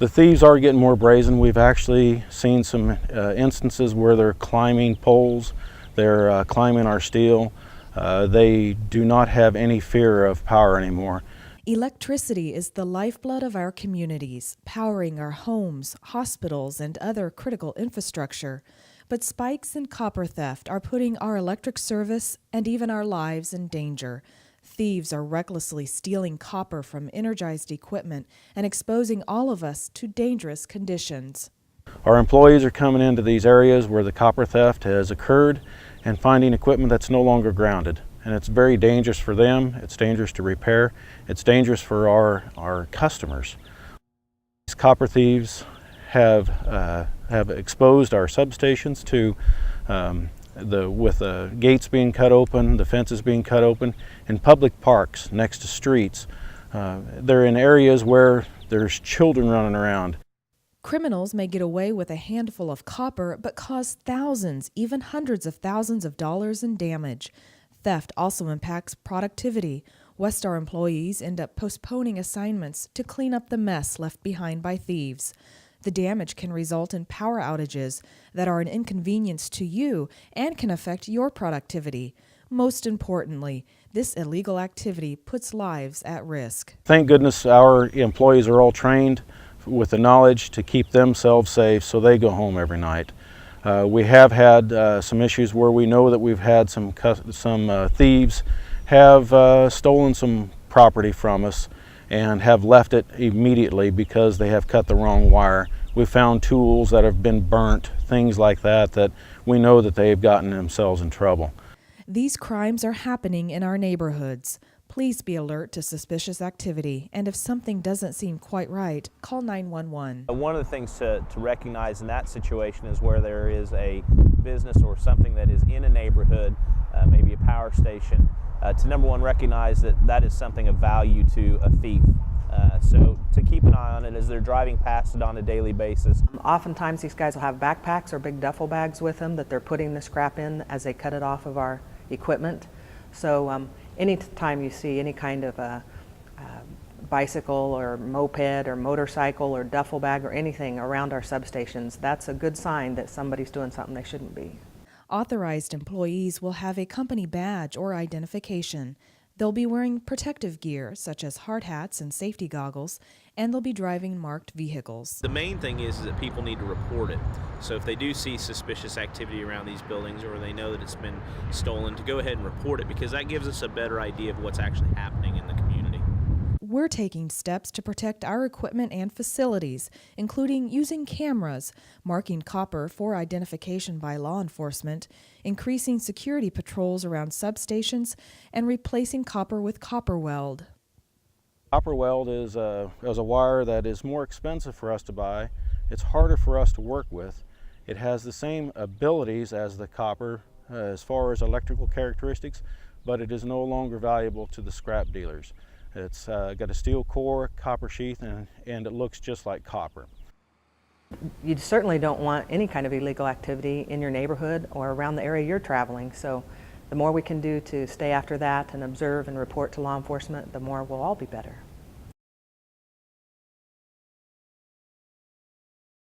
The thieves are getting more brazen. We've actually seen some instances where they're climbing poles, they're climbing our steel. They do not have any fear of power anymore. Electricity is the lifeblood of our communities, powering our homes, hospitals, and other critical infrastructure. But spikes in copper theft are putting our electric service and even our lives in danger. Thieves are recklessly stealing copper from energized equipment and exposing all of us to dangerous conditions. Our employees are coming into these areas where the copper theft has occurred and finding equipment that's no longer grounded. And it's very dangerous for them, it's dangerous to repair, it's dangerous for our customers. These copper thieves have exposed our substations to with the gates being cut open, the fences being cut open, in public parks next to streets. They're in areas where there's children running around. Criminals may get away with a handful of copper but cause thousands, even hundreds of thousands of dollars in damage. Theft also impacts productivity. Westar employees end up postponing assignments to clean up the mess left behind by thieves. The damage can result in power outages that are an inconvenience to you and can affect your productivity. Most importantly, this illegal activity puts lives at risk. Thank goodness our employees are all trained with the knowledge to keep themselves safe so they go home every night. We have had some issues where we know that we've had some thieves have stolen some property from us and have left it immediately because they have cut the wrong wire. We found tools that have been burnt, things like that, that we know that they've gotten themselves in trouble. These crimes are happening in our neighborhoods. Please be alert to suspicious activity, and if something doesn't seem quite right, call 911. One of the things to recognize in that situation is where there is a business or something that is in a neighborhood, maybe a power station, to number one recognize that that is something of value to a thief. So to keep an eye on it as they're driving past it on a daily basis. Oftentimes these guys will have backpacks or big duffel bags with them that they're putting the scrap in as they cut it off of our equipment. So any time you see any kind of a bicycle or moped or motorcycle or duffel bag or anything around our substations, that's a good sign that somebody's doing something they shouldn't be. Authorized employees will have a company badge or identification. They'll be wearing protective gear, such as hard hats and safety goggles, and they'll be driving marked vehicles. The main thing is that people need to report it. So if they do see suspicious activity around these buildings or they know that it's been stolen, to go ahead and report it, because that gives us a better idea of what's actually happening in the community. We're taking steps to protect our equipment and facilities, including using cameras, marking copper for identification by law enforcement, increasing security patrols around substations, and replacing copper with copper weld. Copper weld is a wire that is more expensive for us to buy. It's harder for us to work with. It has the same abilities as the copper as far as electrical characteristics, but it is no longer valuable to the scrap dealers. It's got a steel core, copper sheath, and it looks just like copper. You certainly don't want any kind of illegal activity in your neighborhood or around the area you're traveling. So the more we can do to stay after that and observe and report to law enforcement, the more we'll all be better.